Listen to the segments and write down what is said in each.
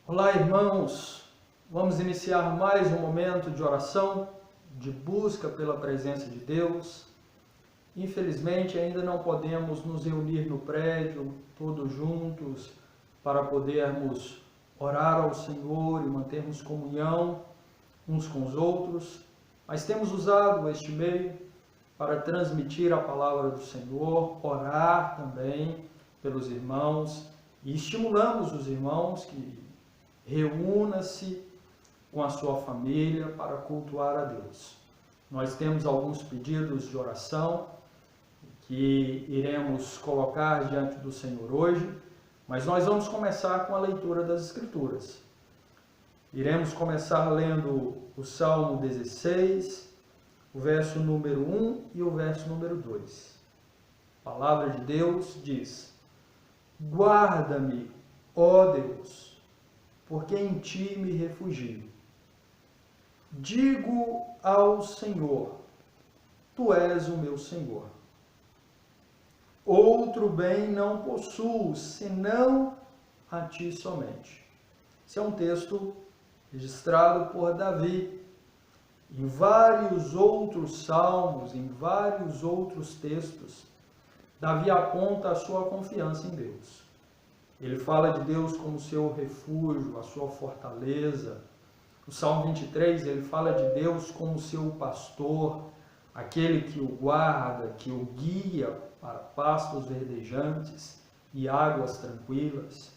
Olá, irmãos! Vamos iniciar mais um momento de oração, de busca pela presença de Deus. Infelizmente, ainda não podemos nos reunir no prédio, todos juntos, para podermos orar ao Senhor e mantermos comunhão uns com os outros, mas temos usado este meio para transmitir a palavra do Senhor, orar também pelos irmãos e estimulamos os irmãos que reúna-se com a sua família para cultuar a Deus. Nós temos alguns pedidos de oração que iremos colocar diante do Senhor hoje, mas nós vamos começar com a leitura das Escrituras. Iremos começar lendo o Salmo 16, o verso número 1 e o verso número 2. A palavra de Deus diz: Guarda-me, ó Deus, porque em ti me refugio. Digo ao Senhor, tu és o meu Senhor. Outro bem não possuo, senão a ti somente. Esse é um texto registrado por Davi. Em vários outros salmos, em vários outros textos, Davi aponta a sua confiança em Deus. Ele fala de Deus como seu refúgio, a sua fortaleza. No Salmo 23, ele fala de Deus como seu pastor, aquele que o guarda, que o guia para pastos verdejantes e águas tranquilas.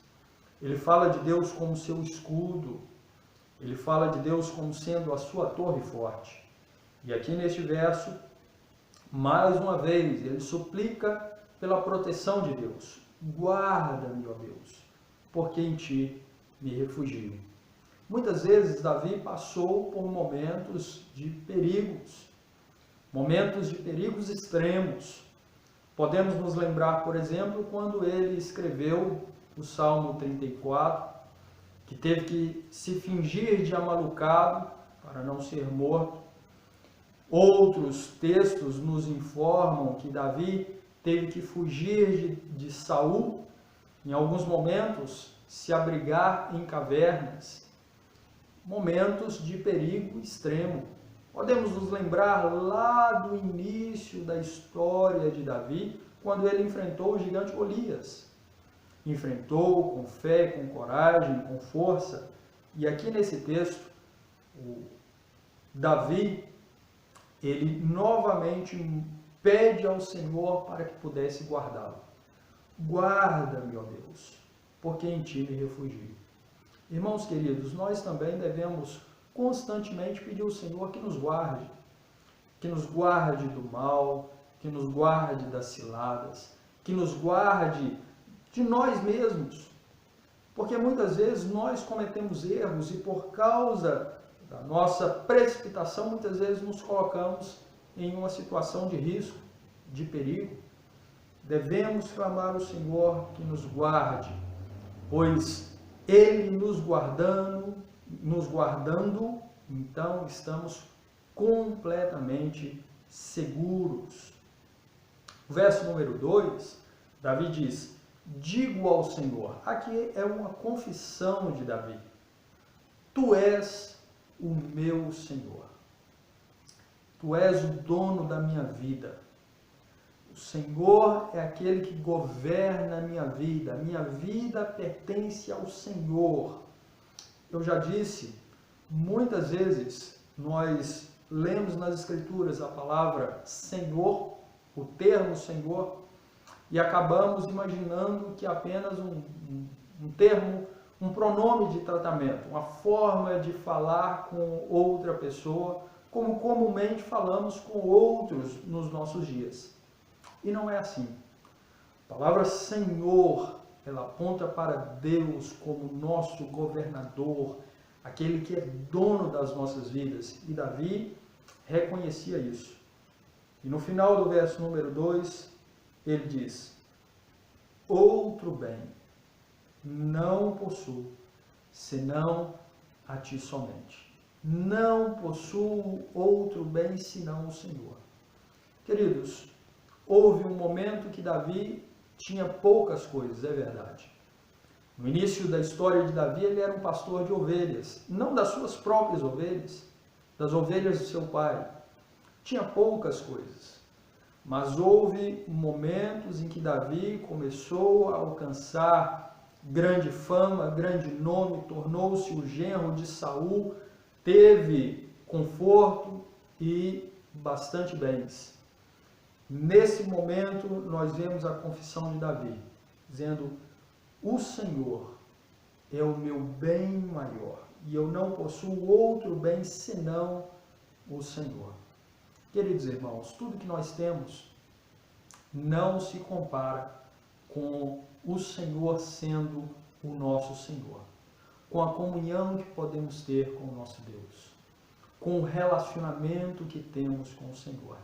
Ele fala de Deus como seu escudo. Ele fala de Deus como sendo a sua torre forte. E aqui neste verso, mais uma vez, ele suplica pela proteção de Deus. Guarda-me, ó Deus, porque em ti me refugio. Muitas vezes Davi passou por momentos de perigos extremos. Podemos nos lembrar, por exemplo, quando ele escreveu o Salmo 34, que teve que se fingir de amalucado para não ser morto. Outros textos nos informam que Davi teve que fugir de Saul, em alguns momentos se abrigar em cavernas, momentos de perigo extremo. Podemos nos lembrar lá do início da história de Davi, quando ele enfrentou o gigante Golias. Enfrentou com fé, com coragem, com força. E aqui nesse texto, Davi, ele novamente pede ao Senhor para que pudesse guardá-lo. Guarda-me, ó Deus, porque em ti me refugio. Irmãos queridos, nós também devemos constantemente pedir ao Senhor que nos guarde do mal, que nos guarde das ciladas, que nos guarde de nós mesmos. Porque muitas vezes nós cometemos erros e por causa da nossa precipitação, muitas vezes nos colocamos em uma situação de risco, de perigo. Devemos clamar ao Senhor que nos guarde, pois Ele nos guardando, então estamos completamente seguros. O verso número 2, Davi diz: digo ao Senhor. Aqui é uma confissão de Davi. Tu és o meu Senhor. Tu és o dono da minha vida. O Senhor é aquele que governa a minha vida. A minha vida pertence ao Senhor. Eu já disse, muitas vezes nós lemos nas Escrituras a palavra Senhor, o termo Senhor, e acabamos imaginando que apenas um termo, um pronome de tratamento, uma forma de falar com outra pessoa, como comumente falamos com outros nos nossos dias. E não é assim. A palavra Senhor, ela aponta para Deus como nosso governador, aquele que é dono das nossas vidas. E Davi reconhecia isso. E no final do verso número 2, ele diz: outro bem não possuo, senão a ti somente. Não possuo outro bem senão o Senhor. Queridos, houve um momento que Davi tinha poucas coisas, é verdade. No início da história de Davi, ele era um pastor de ovelhas, não das suas próprias ovelhas, das ovelhas do seu pai. Tinha poucas coisas, mas houve momentos em que Davi começou a alcançar grande fama, grande nome, tornou-se o genro de Saul, teve conforto e bastante bens. Nesse momento, nós vemos a confissão de Davi, dizendo: o Senhor é o meu bem maior, e eu não possuo outro bem senão o Senhor. Queridos irmãos, tudo que nós temos não se compara com o Senhor sendo o nosso Senhor, com a comunhão que podemos ter com o nosso Deus, com o relacionamento que temos com o Senhor.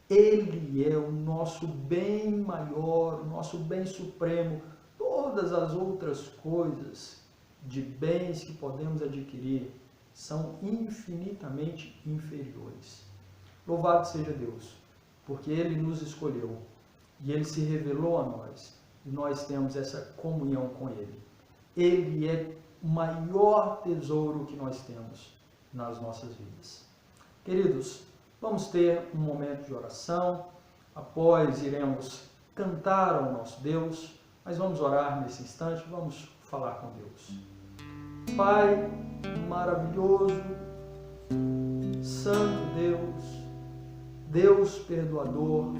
Ele é o nosso bem maior, o nosso bem supremo. Todas as outras coisas de bens que podemos adquirir são infinitamente inferiores. Louvado seja Deus, porque Ele nos escolheu e Ele se revelou a nós e nós temos essa comunhão com Ele. Ele é o maior tesouro que nós temos nas nossas vidas. Queridos, vamos ter um momento de oração, após iremos cantar ao nosso Deus, mas vamos orar nesse instante, vamos falar com Deus. Pai maravilhoso, Santo Deus, Deus perdoador,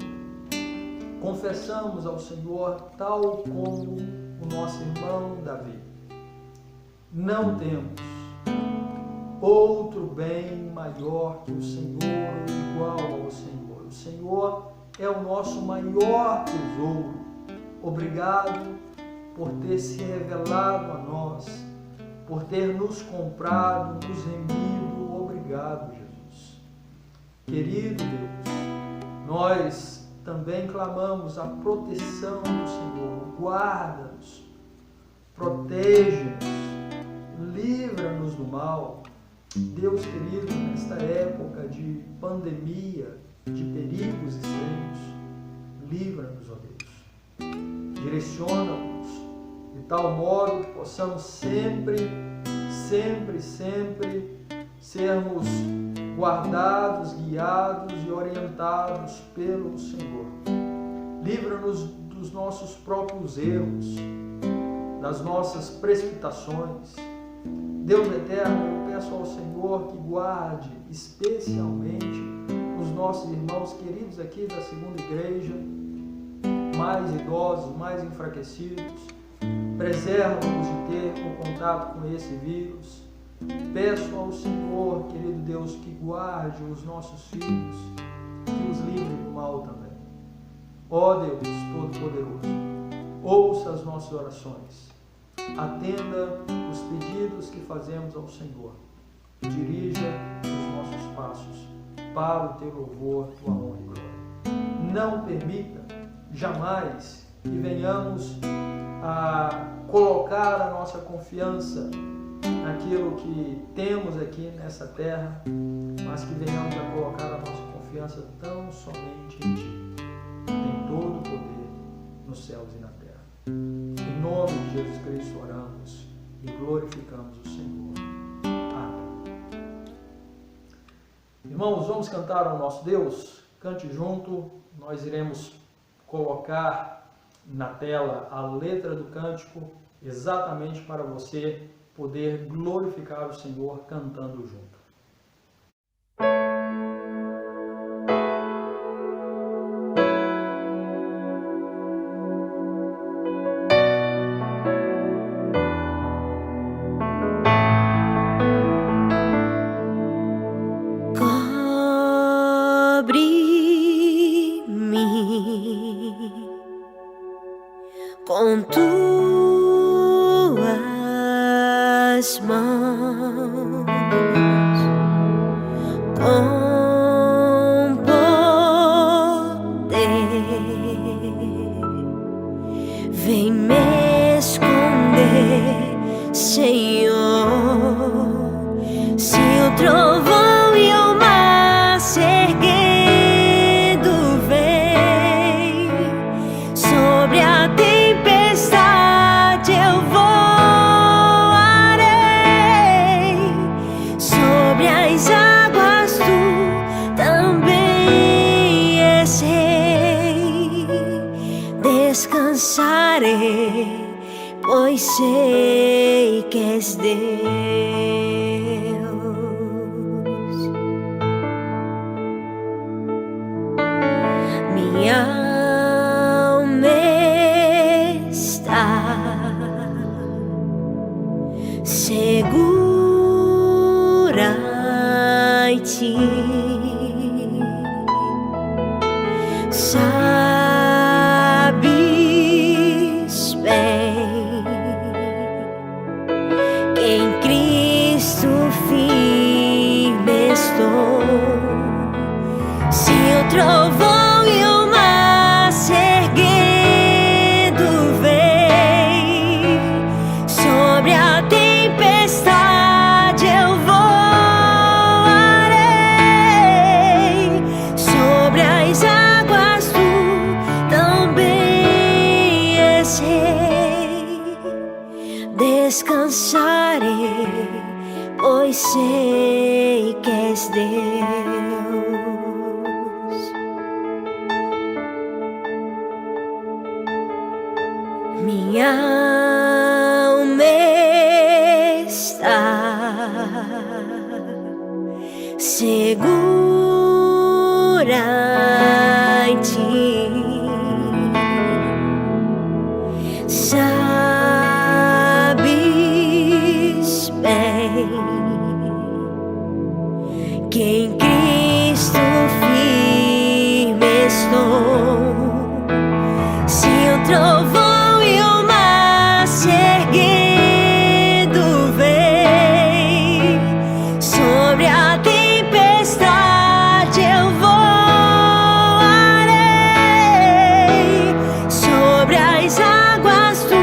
confessamos ao Senhor, tal como o nosso irmão Davi, não temos outro bem maior que o Senhor, igual ao Senhor. O Senhor é o nosso maior tesouro. Obrigado por ter se revelado a nós, por ter nos comprado, nos remido. Obrigado, Jesus. Querido Deus, nós também clamamos a proteção do Senhor. Guarda-nos, protege-nos, livra-nos do mal. Deus querido, nesta época de pandemia, de perigos extremos, livra-nos, ó Deus. Direciona-nos de tal modo que possamos sempre sermos guardados, guiados e orientados pelo Senhor. Livra-nos dos nossos próprios erros, das nossas precipitações. Deus eterno, eu peço ao Senhor que guarde especialmente os nossos irmãos queridos aqui da segunda igreja, mais idosos, mais enfraquecidos. Preserva-nos de ter um contato com esse vírus. Peço ao Senhor, querido Deus, que guarde os nossos filhos, que os livre do mal também. Ó Deus Todo-Poderoso, ouça as nossas orações. Atenda os pedidos que fazemos ao Senhor. Dirija os nossos passos para o teu louvor, tua honra e glória. Não permita jamais que venhamos a colocar a nossa confiança naquilo que temos aqui nessa terra, mas que venhamos a colocar a nossa confiança tão somente em Ti. Tem todo o poder nos céus e na terra. Em nome de Jesus Cristo oramos e glorificamos o Senhor. Amém. Irmãos, vamos cantar ao nosso Deus? Cante junto, nós iremos colocar na tela a letra do cântico, exatamente para você poder glorificar o Senhor cantando junto. Com tuas mãos, com poder, vem me esconder, Senhor. Se o trovão e o mar se erguendo vem sobre a tempestade, eu vou pois sei que és Deus. Minha alma está segura em ti. Sabes bem que em Cristo firme estou. Se o trovão e o mar se erguendo vem sobre a tempestade, eu voarei sobre as águas. Tu também és rei. Descansarei, pois sei que és Deus. Minha alma está segura em ti. Sabes bem que em Cristo firme estou. Se o trovão e o mar se erguendo vem sobre a tempestade, eu voarei sobre as águas. Tu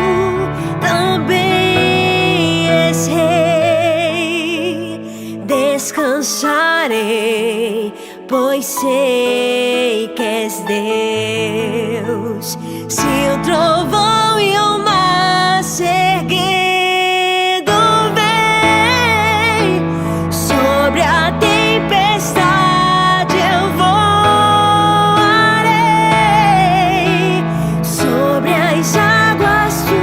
também és rei. Descansarei, pois sei que és Deus. Se o trovão e o mar se erguendo vem sobre a tempestade, eu voarei sobre as águas. Tu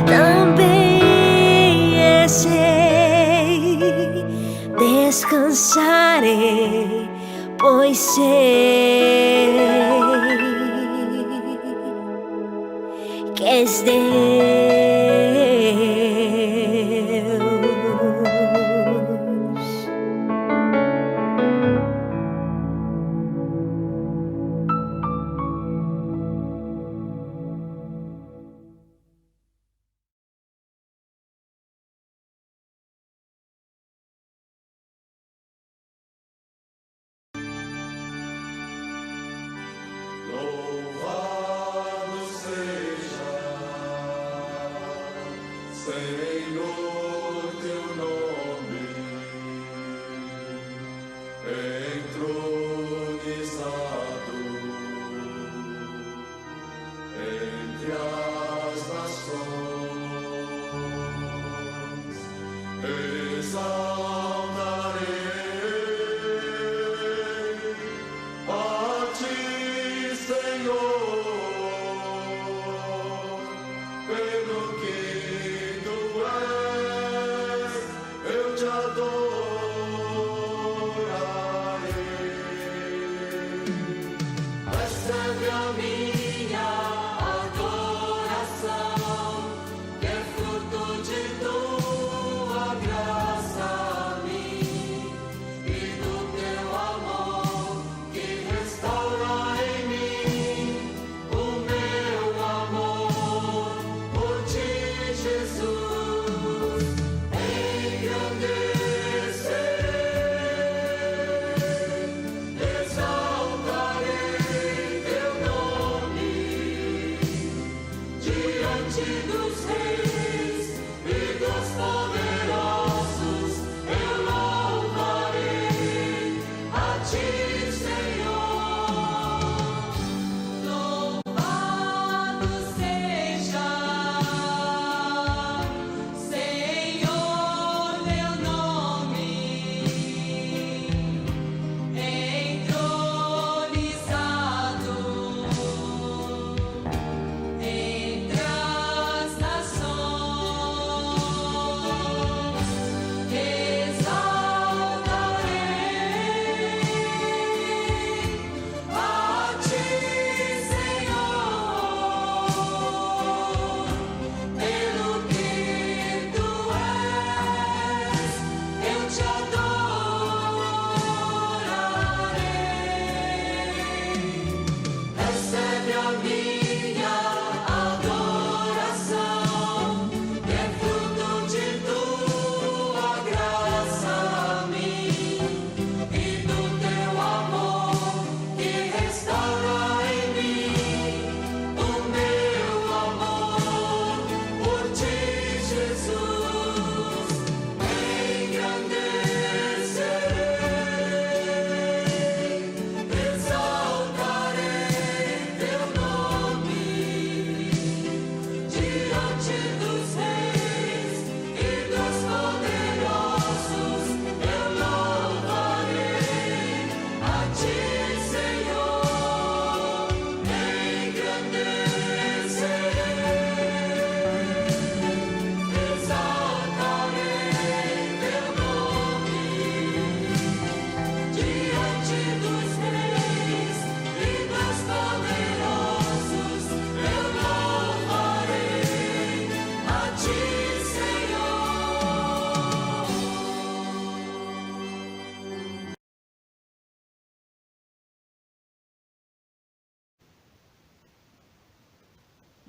também és rei. Descansarei, pois sei que és Deus. Louvado seja, Senhor, teu nome, entronizado entre as nações. Exaltarei a ti, Senhor, pelo que tu és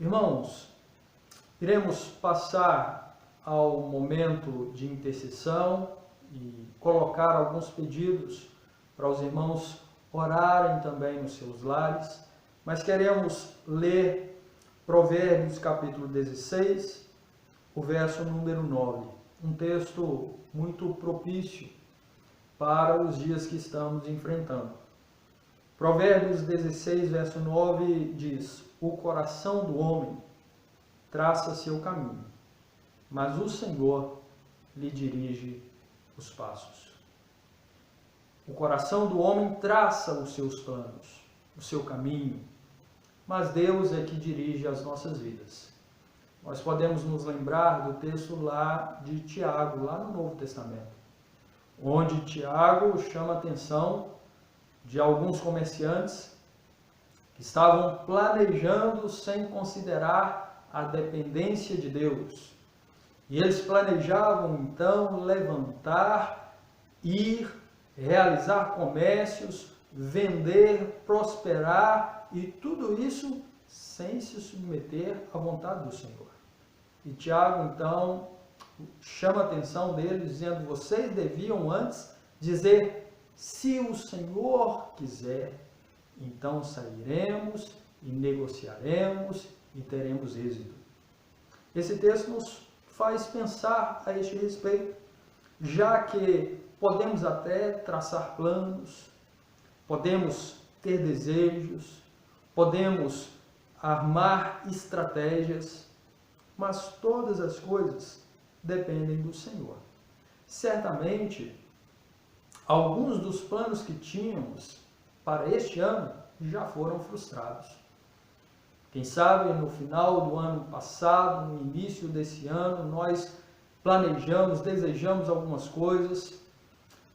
Irmãos, iremos passar ao momento de intercessão e colocar alguns pedidos para os irmãos orarem também nos seus lares, mas queremos ler Provérbios capítulo 16, o verso número 9, um texto muito propício para os dias que estamos enfrentando. Provérbios 16, verso 9 diz: o coração do homem traça seu caminho, mas o Senhor lhe dirige os passos. O coração do homem traça os seus planos, o seu caminho, mas Deus é que dirige as nossas vidas. Nós podemos nos lembrar do texto lá de Tiago, lá no Novo Testamento, onde Tiago chama a atenção de alguns comerciantes que estavam planejando sem considerar a dependência de Deus. E eles planejavam então levantar, ir, realizar comércios, vender, prosperar e tudo isso sem se submeter à vontade do Senhor. E Tiago então chama a atenção deles dizendo: vocês deviam antes dizer: se o Senhor quiser, então sairemos e negociaremos e teremos êxito. Esse texto nos faz pensar a este respeito, já que podemos até traçar planos, podemos ter desejos, podemos armar estratégias, mas todas as coisas dependem do Senhor. Certamente, alguns dos planos que tínhamos para este ano já foram frustrados. Quem sabe no final do ano passado, no início desse ano, nós planejamos, desejamos algumas coisas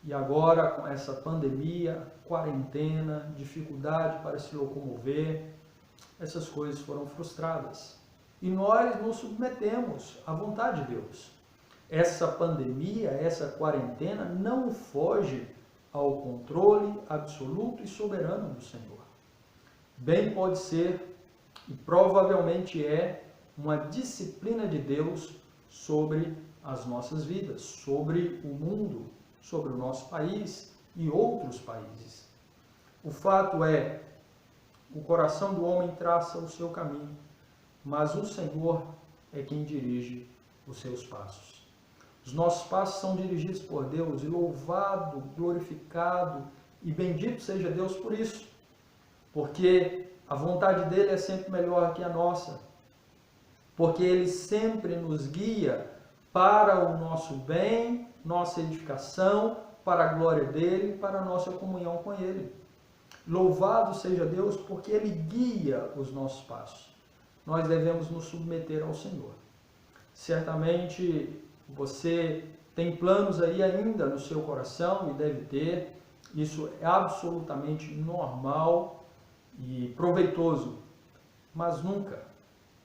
e agora com essa pandemia, quarentena, dificuldade para se locomover, essas coisas foram frustradas. E nós nos submetemos à vontade de Deus. Essa pandemia, essa quarentena não foge ao controle absoluto e soberano do Senhor. Bem pode ser, e provavelmente é, uma disciplina de Deus sobre as nossas vidas, sobre o mundo, sobre o nosso país e outros países. O fato é, o coração do homem traça o seu caminho, mas o Senhor é quem dirige os seus passos. Os nossos passos são dirigidos por Deus, e louvado, glorificado e bendito seja Deus por isso, porque a vontade dele é sempre melhor que a nossa, porque ele sempre nos guia para o nosso bem, nossa edificação, para a glória dele, para a nossa comunhão com ele. Louvado seja Deus, porque ele guia os nossos passos. Nós devemos nos submeter ao Senhor. Certamente você tem planos aí ainda no seu coração e deve ter. Isso é absolutamente normal e proveitoso. Mas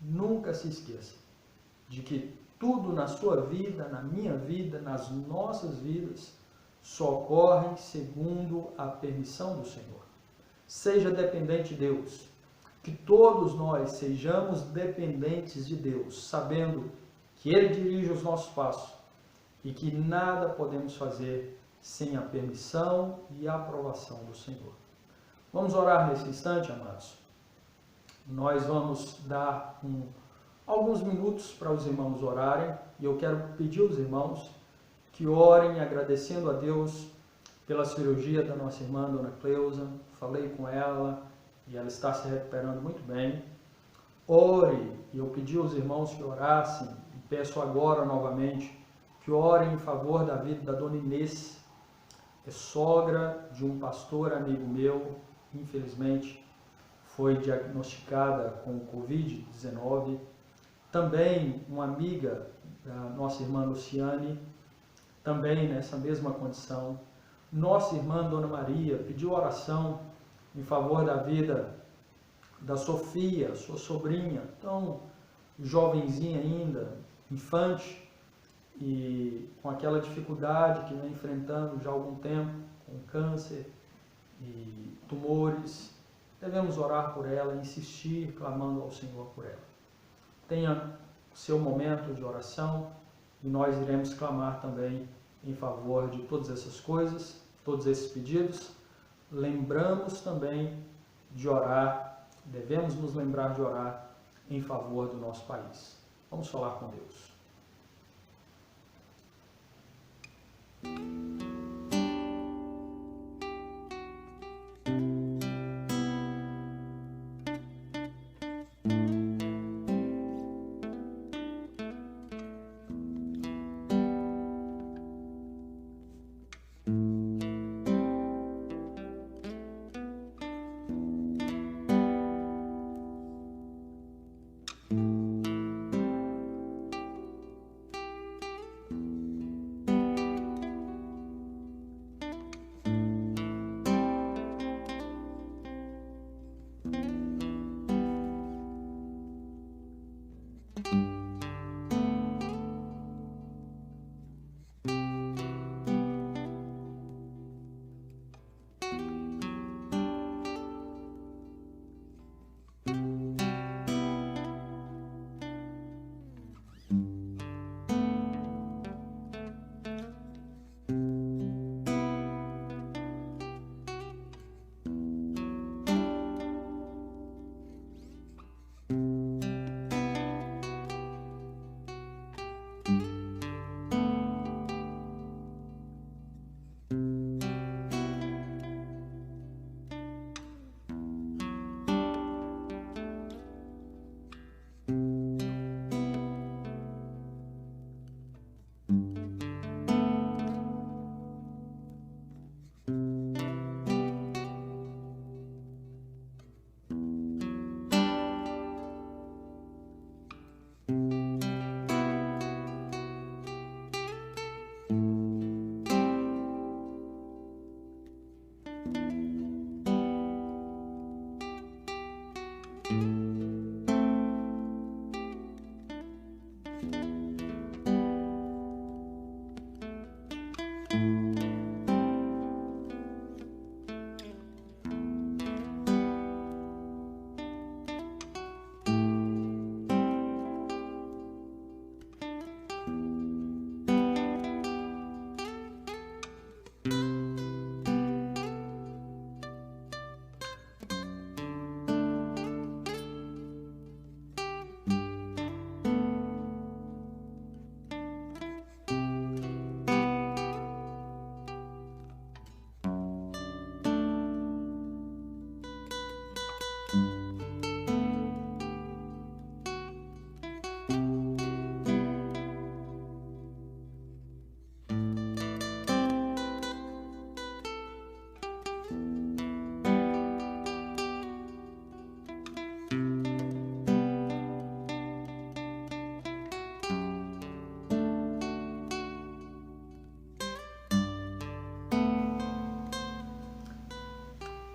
nunca se esqueça de que tudo na sua vida, na minha vida, nas nossas vidas, só ocorre segundo a permissão do Senhor. Seja dependente de Deus. Que todos nós sejamos dependentes de Deus, sabendo que Ele dirige os nossos passos e que nada podemos fazer sem a permissão e a aprovação do Senhor. Vamos orar nesse instante, amados. Nós vamos dar alguns minutos para os irmãos orarem e eu quero pedir aos irmãos que orem agradecendo a Deus pela cirurgia da nossa irmã, Dona Cleusa. Falei com ela e ela está se recuperando muito bem. Ore, e eu pedi aos irmãos que orassem, e peço agora novamente, que orem em favor da vida da Dona Inês, é sogra de um pastor amigo meu, infelizmente foi diagnosticada com Covid-19. Também uma amiga da nossa irmã Luciane, também nessa mesma condição. Nossa irmã Dona Maria pediu oração em favor da vida da Sofia, sua sobrinha, tão jovenzinha ainda, infante, e com aquela dificuldade que vem enfrentando já há algum tempo, com câncer e tumores. Devemos orar por ela, insistir, clamando ao Senhor por ela. tenha seu momento de oração e nós iremos clamar também em favor de todas essas coisas, todos esses pedidos. Lembramos também de orar, devemos nos lembrar de orar em favor do nosso país. Vamos falar com Deus.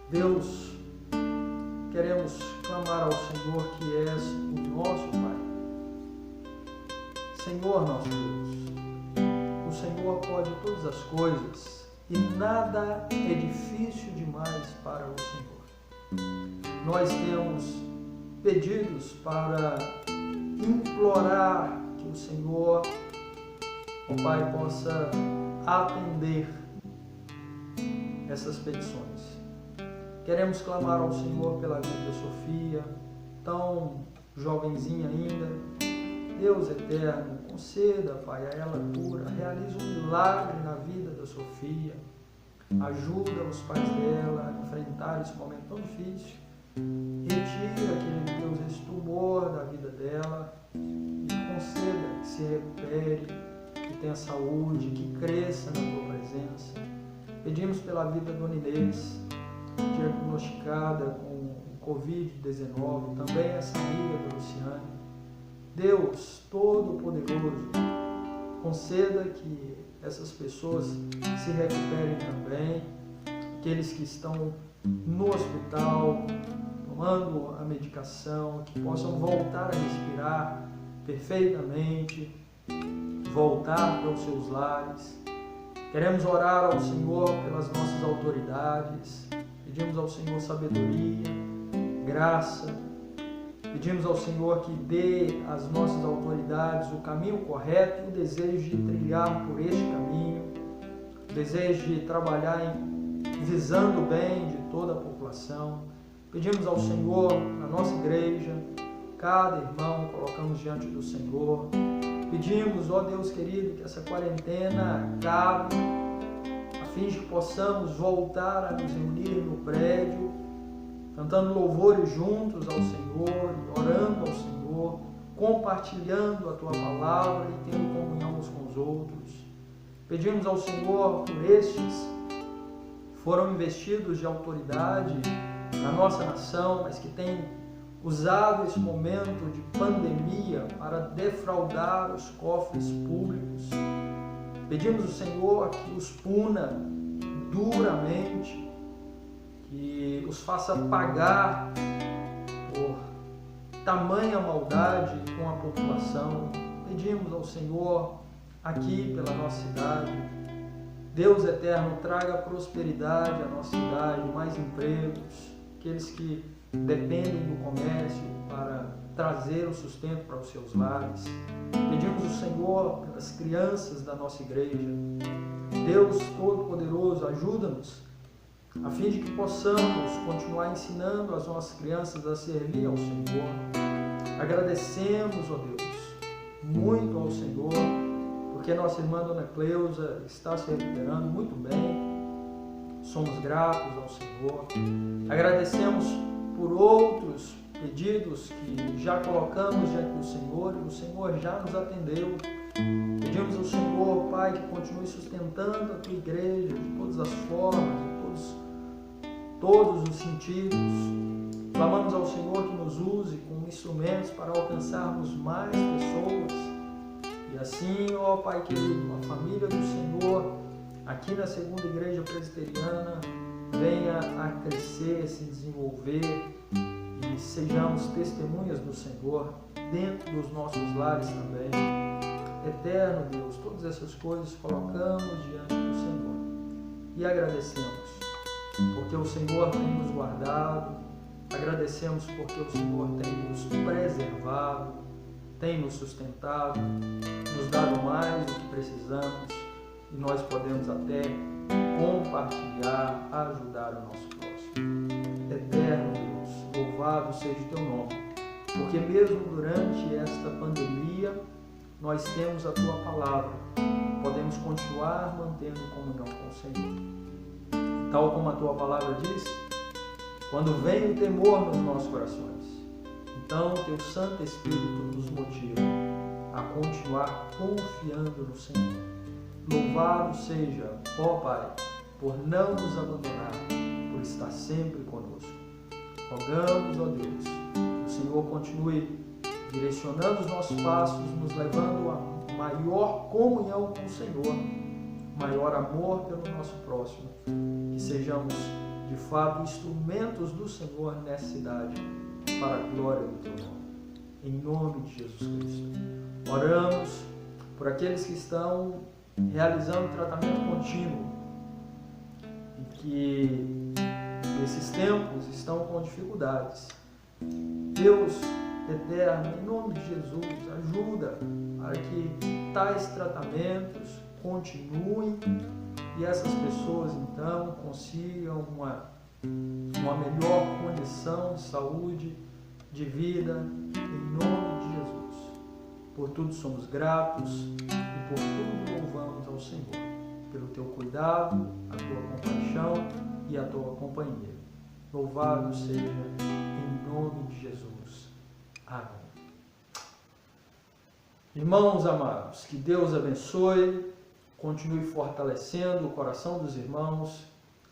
Deus, queremos clamar ao Senhor que és o nosso Pai. Senhor nosso Deus, o Senhor pode todas as coisas e nada é difícil demais para o Senhor. Nós temos pedidos para implorar que o Senhor, ó Pai, possa atender essas petições. Queremos clamar ao Senhor pela vida da Sofia, tão jovenzinha ainda. Deus eterno, conceda, Pai, a ela cura, realiza um milagre na vida da Sofia. Ajuda os pais dela a enfrentar esse momento tão difícil. Retira aquele, Deus, esse tumor da vida dela e conceda que se recupere, que tenha saúde, que cresça na Tua presença. Pedimos pela vida da Dona Inês, diagnosticada com Covid-19, também essa amiga da Luciane. Deus Todo-Poderoso, conceda que essas pessoas se recuperem também, aqueles que estão no hospital, tomando a medicação, que possam voltar a respirar perfeitamente, voltar para os seus lares. Queremos orar ao Senhor pelas nossas autoridades, pedimos ao Senhor sabedoria, graça, Pedimos ao Senhor que dê às nossas autoridades o caminho correto e o desejo de trilhar por este caminho, o desejo de trabalhar visando o bem de toda a população. Pedimos ao Senhor, na nossa igreja, cada irmão colocamos diante do Senhor. Pedimos, ó Deus querido, que essa quarentena acabe, a fim de que possamos voltar a nos reunir no prédio, cantando louvores juntos ao Senhor, orando ao Senhor, compartilhando a Tua palavra e tendo comunhão uns com os outros. Pedimos ao Senhor por estes que foram investidos de autoridade na nossa nação, mas que têm usado esse momento de pandemia para defraudar os cofres públicos. Pedimos ao Senhor que os puna duramente, que os faça pagar por tamanha maldade com a população. Pedimos ao Senhor, aqui pela nossa cidade, Deus eterno, traga prosperidade à nossa cidade, mais empregos, aqueles que dependem do comércio para trazer o sustento para os seus lares. Pedimos ao Senhor pelas crianças da nossa igreja. Deus Todo-Poderoso, ajuda-nos a fim de que possamos continuar ensinando as nossas crianças a servir ao Senhor. Agradecemos, ó Deus, muito ao Senhor, porque nossa irmã Dona Cleusa está se recuperando muito bem. Somos gratos ao Senhor. Agradecemos por outros pedidos que já colocamos diante do Senhor e o Senhor já nos atendeu. Pedimos ao Senhor, Pai, que continue sustentando a Tua igreja de todas as formas, de todos os sentidos. Clamamos ao Senhor que nos use como instrumentos para alcançarmos mais pessoas. E assim, ó Pai querido, a família do Senhor, aqui na Segunda Igreja Presbiteriana, venha a crescer, se desenvolver e sejamos testemunhas do Senhor dentro dos nossos lares também. Eterno Deus, todas essas coisas colocamos diante do Senhor e agradecemos, porque o Senhor tem nos guardado, agradecemos porque o Senhor tem nos preservado, tem nos sustentado, nos dado mais do que precisamos e nós podemos até compartilhar, ajudar o nosso próximo. Eterno Deus, louvado seja o Teu nome, porque mesmo durante esta pandemia nós temos a Tua palavra, podemos continuar mantendo comunhão com o Senhor. Tal como a Tua palavra diz, quando vem o temor nos nossos corações, então Teu Santo Espírito nos motiva a continuar confiando no Senhor. Louvado seja, ó Pai, por não nos abandonar, por estar sempre conosco. Rogamos, ó Deus, que o Senhor continue direcionando os nossos passos, nos levando a maior comunhão com o Senhor, maior amor pelo nosso próximo, que sejamos de fato instrumentos do Senhor nessa cidade, para a glória do Teu nome. Em nome de Jesus Cristo. Oramos por aqueles que estão realizando tratamento contínuo e que nesses tempos estão com dificuldades. Deus eterno, em nome de Jesus, ajuda para que tais tratamentos continuem e essas pessoas então consigam uma melhor condição de saúde, de vida, em nome de Jesus. Por tudo somos gratos e por tudo louvamos ao Senhor, pelo Teu cuidado, a Tua compaixão e a Tua companhia. Louvado seja em nome de Jesus. Amém. Irmãos amados, que Deus abençoe, continue fortalecendo o coração dos irmãos,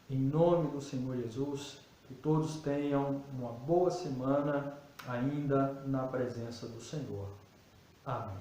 em nome do Senhor Jesus, que todos tenham uma boa semana ainda na presença do Senhor. Amém.